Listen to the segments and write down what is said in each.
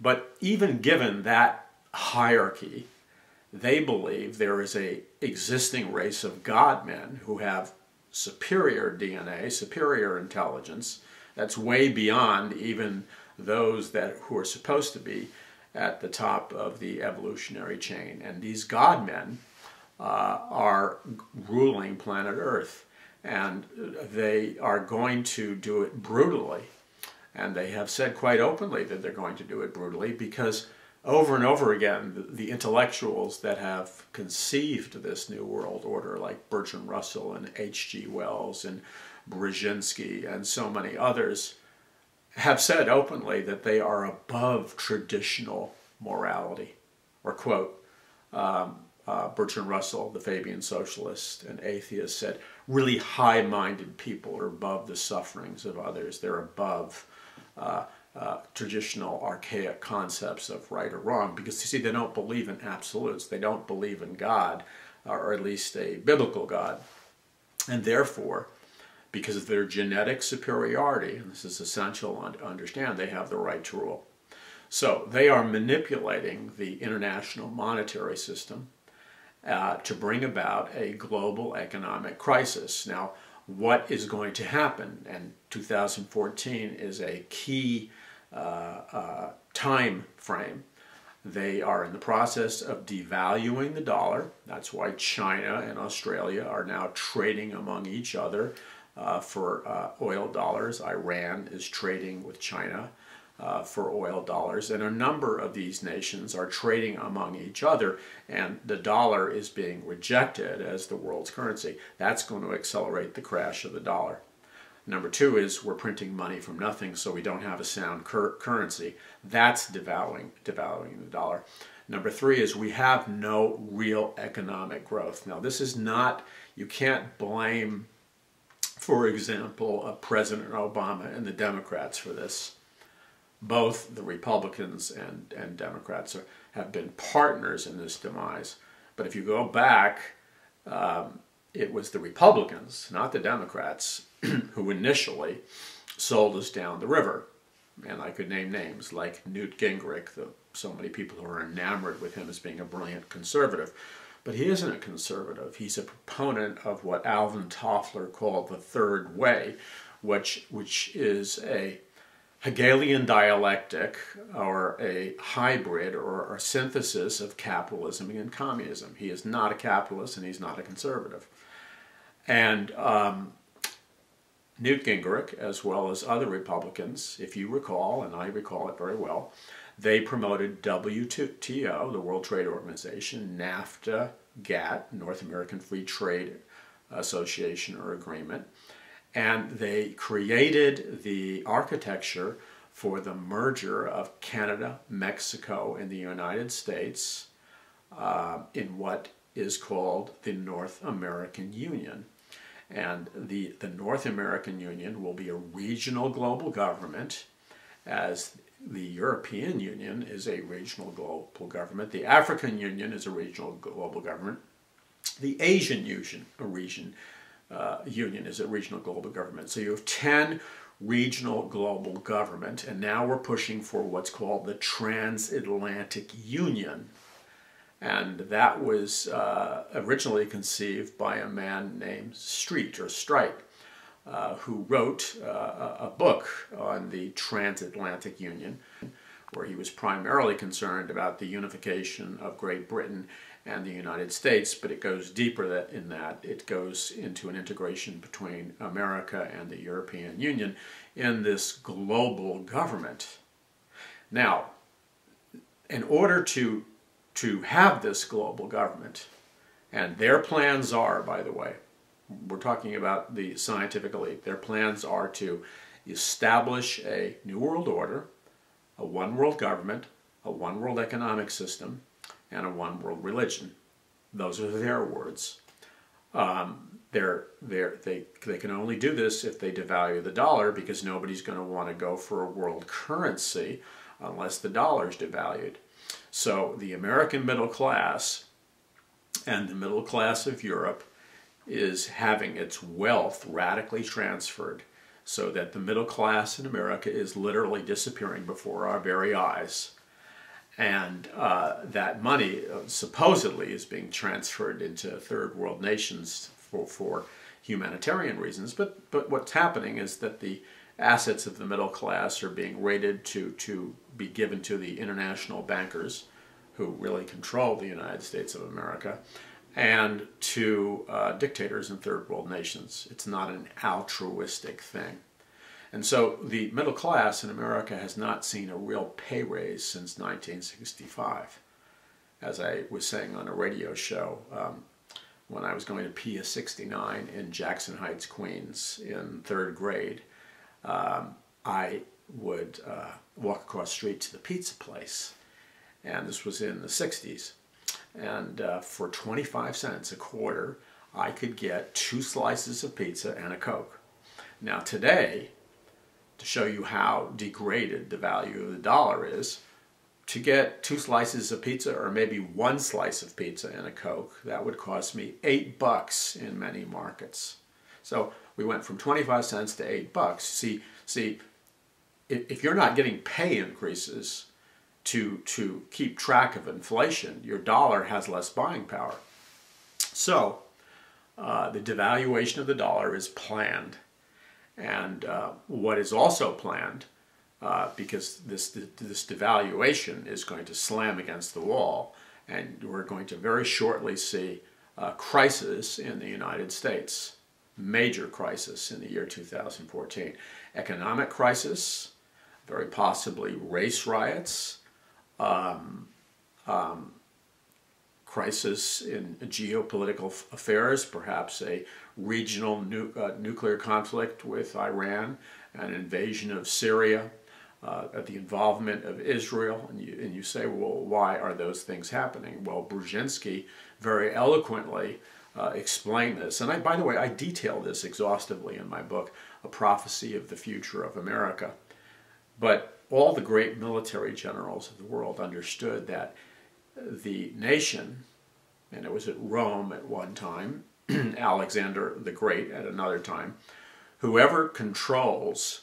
But even given that hierarchy, they believe there is a existing race of God-men who have superior DNA, superior intelligence, that's way beyond even those who are supposed to be at the top of the evolutionary chain. And these God-men are ruling planet Earth, and they are going to do it brutally. And they have said quite openly that they're going to do it brutally because over and over again, the intellectuals that have conceived this New World Order, like Bertrand Russell and H.G. Wells and Brzezinski and so many others, have said openly that they are above traditional morality. Or quote, Bertrand Russell, the Fabian socialist and atheist, said, really high-minded people are above the sufferings of others. They're above traditional archaic concepts of right or wrong, because you see, they don't believe in absolutes. They don't believe in God, or at least a biblical God. And therefore, because of their genetic superiority, and this is essential to understand, they have the right to rule. So they are manipulating the international monetary system to bring about a global economic crisis. Now, what is going to happen? And 2014 is a key time frame. They are in the process of devaluing the dollar. That's why China and Australia are now trading among each other for oil dollars. Iran is trading with China for oil dollars, and a number of these nations are trading among each other, and the dollar is being rejected as the world's currency. That's going to accelerate the crash of the dollar. Number two is we're printing money from nothing, so we don't have a sound currency. That's devaluing the dollar. Number three is we have no real economic growth. Now, this is not, you can't blame, for example, President Obama and the Democrats for this. Both the Republicans and Democrats have been partners in this demise. But if you go back, it was the Republicans, not the Democrats, who initially sold us down the river. And I could name names like Newt Gingrich, so many people who are enamored with him as being a brilliant conservative. But he isn't a conservative. He's a proponent of what Alvin Toffler called the third way, which is a Hegelian dialectic, or a hybrid or a synthesis of capitalism and communism. He is not a capitalist and he's not a conservative. And Newt Gingrich, as well as other Republicans, if you recall, and I recall it very well, they promoted WTO, the World Trade Organization, NAFTA, GATT, North American Free Trade Association or Agreement, and they created the architecture for the merger of Canada, Mexico, and the United States in what is called the North American Union. And the North American Union will be a regional global government, as the European Union is a regional global government. The African Union is a regional global government. The Asian Union is a regional global government. So you have 10 regional global government, and now we're pushing for what's called the Transatlantic Union. And that was originally conceived by a man named Street, who wrote a book on the Transatlantic Union, where he was primarily concerned about the unification of Great Britain and the United States, but it goes deeper in that. It goes into an integration between America and the European Union in this global government. Now, in order to have this global government, and their plans are, by the way, we're talking about the scientific elite, their plans are to establish a new world order, a one world government, a one world economic system, and a one world religion. Those are their words. They can only do this if they devalue the dollar, because nobody's going to want to go for a world currency unless the dollar is devalued. So the American middle class and the middle class of Europe is having its wealth radically transferred, so that the middle class in America is literally disappearing before our very eyes. And that money supposedly is being transferred into third world nations for humanitarian reasons. But what's happening is that the assets of the middle class are being rated to be given to the international bankers who really control the United States of America, and to dictators in third world nations. It's not an altruistic thing. And so the middle class in America has not seen a real pay raise since 1965. As I was saying on a radio show, when I was going to PIA 69 in Jackson Heights, Queens in third grade, I would walk across the street to the pizza place. And this was in the 60s. And for 25 cents a quarter, I could get 2 slices of pizza and a Coke. Now today, to show you how degraded the value of the dollar is, to get 2 slices of pizza or maybe 1 slice of pizza and a Coke, that would cost me $8 in many markets. So we went from 25 cents to $8. See, if you're not getting pay increases to keep track of inflation, your dollar has less buying power. So the devaluation of the dollar is planned. And what is also planned, because this devaluation is going to slam against the wall, and we're going to very shortly see a crisis in the United States, major crisis in the year 2014. Economic crisis, very possibly race riots, crisis in geopolitical affairs, perhaps a regional nuclear conflict with Iran, an invasion of Syria, the involvement of Israel. And you say, well, why are those things happening? Well, Brzezinski very eloquently explained this. And by the way, I detail this exhaustively in my book, A Prophecy of the Future of America. But all the great military generals of the world understood that the nation, and it was at Rome at one time, Alexander the Great at another time, whoever controls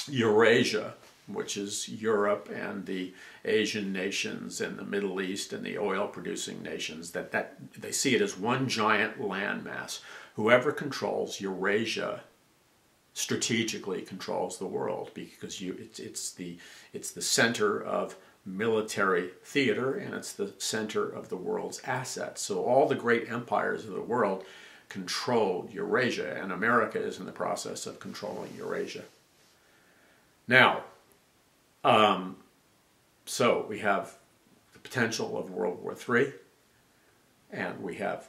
Eurasia, which is Europe and the Asian nations and the Middle East and the oil-producing nations, that they see it as one giant landmass. Whoever controls Eurasia strategically controls the world, because it's the center of military theater, and it's the center of the world's assets. So all the great empires of the world controlled Eurasia, and America is in the process of controlling Eurasia. Now, so we have the potential of World War III, and we have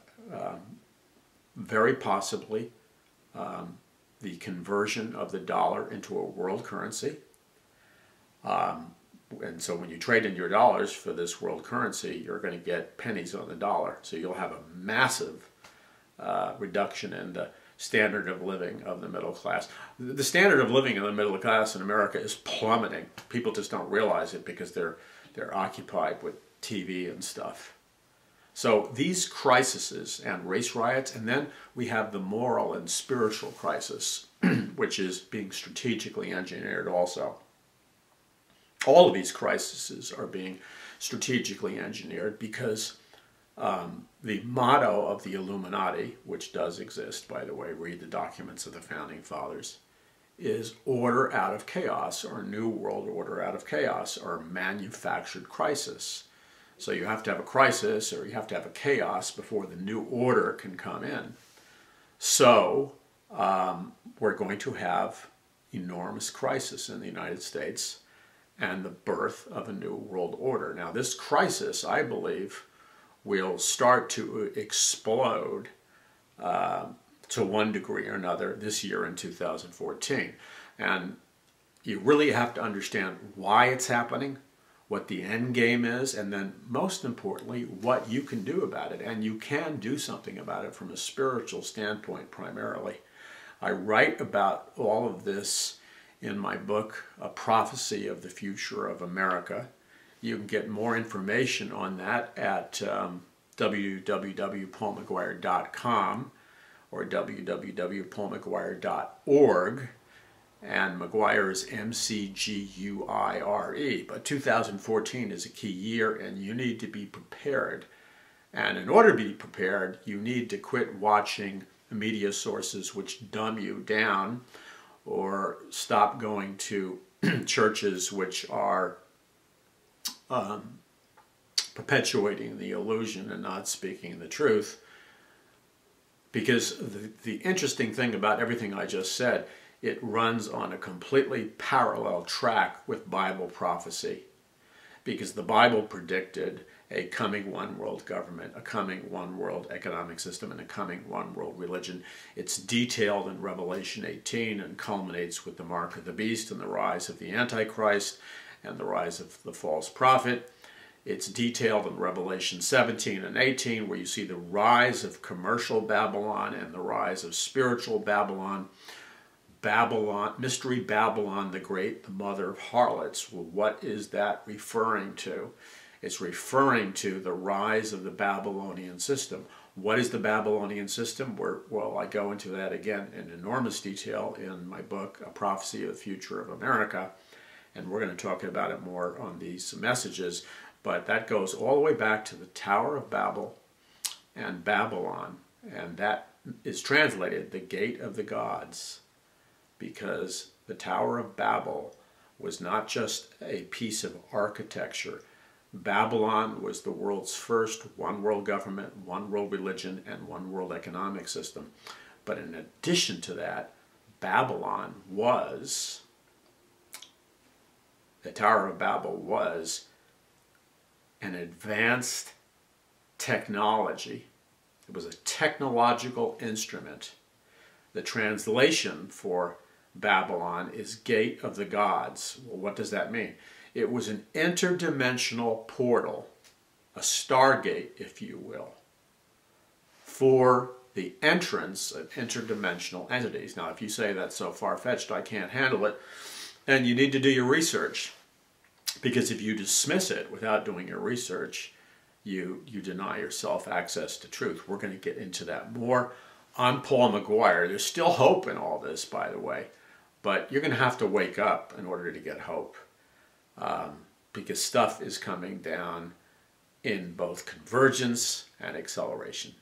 very possibly the conversion of the dollar into a world currency. And so when you trade in your dollars for this world currency, you're going to get pennies on the dollar. So you'll have a massive reduction in the standard of living of the middle class. The standard of living of the middle class in America is plummeting. People just don't realize it because they're occupied with TV and stuff. So these crises and race riots, and then we have the moral and spiritual crisis, which is being strategically engineered also. All of these crises are being strategically engineered because the motto of the Illuminati, which does exist, by the way, read the documents of the Founding Fathers, is order out of chaos, or New World Order out of chaos, or manufactured crisis. So you have to have a crisis, or you have to have a chaos before the new order can come in. So we're going to have enormous crisis in the United States and the birth of a new world order. Now this crisis, I believe, will start to explode to one degree or another this year in 2014. And you really have to understand why it's happening, what the end game is, and then most importantly, what you can do about it. And you can do something about it from a spiritual standpoint primarily. I write about all of this in my book, A Prophecy of the Future of America. You can get more information on that at www.paulmcguire.com or www.paulmcguire.org. and McGuire is McGuire. But 2014 is a key year, and you need to be prepared. And in order to be prepared, you need to quit watching media sources which dumb you down, or stop going to churches which are perpetuating the illusion and not speaking the truth. Because the interesting thing about everything I just said, it runs on a completely parallel track with Bible prophecy. Because the Bible predicted a coming one world government, a coming one world economic system, and a coming one world religion. It's detailed in Revelation 18 and culminates with the mark of the beast and the rise of the Antichrist and the rise of the false prophet. It's detailed in Revelation 17 and 18, where you see the rise of commercial Babylon and the rise of spiritual Babylon. Babylon, Mystery Babylon the Great, the mother of harlots. Well, what is that referring to? It's referring to the rise of the Babylonian system. What is the Babylonian system? Well, I go into that again in enormous detail in my book, A Prophecy of the Future of America, and we're going to talk about it more on these messages. But that goes all the way back to the Tower of Babel and Babylon, and that is translated the Gate of the Gods, because the Tower of Babel was not just a piece of architecture. Babylon was the world's first one world government, one world religion, and one world economic system. But in addition to that, Babylon was, the Tower of Babel was an advanced technology. It was a technological instrument. The translation for Babylon is Gate of the Gods. Well, what does that mean? It was an interdimensional portal, a stargate, if you will, for the entrance of interdimensional entities. Now, if you say that's so far-fetched, I can't handle it, then you need to do your research. Because if you dismiss it without doing your research, you deny yourself access to truth. We're going to get into that more. I'm Paul McGuire. There's still hope in all this, by the way, but you're going to have to wake up in order to get hope. Because stuff is coming down in both convergence and acceleration.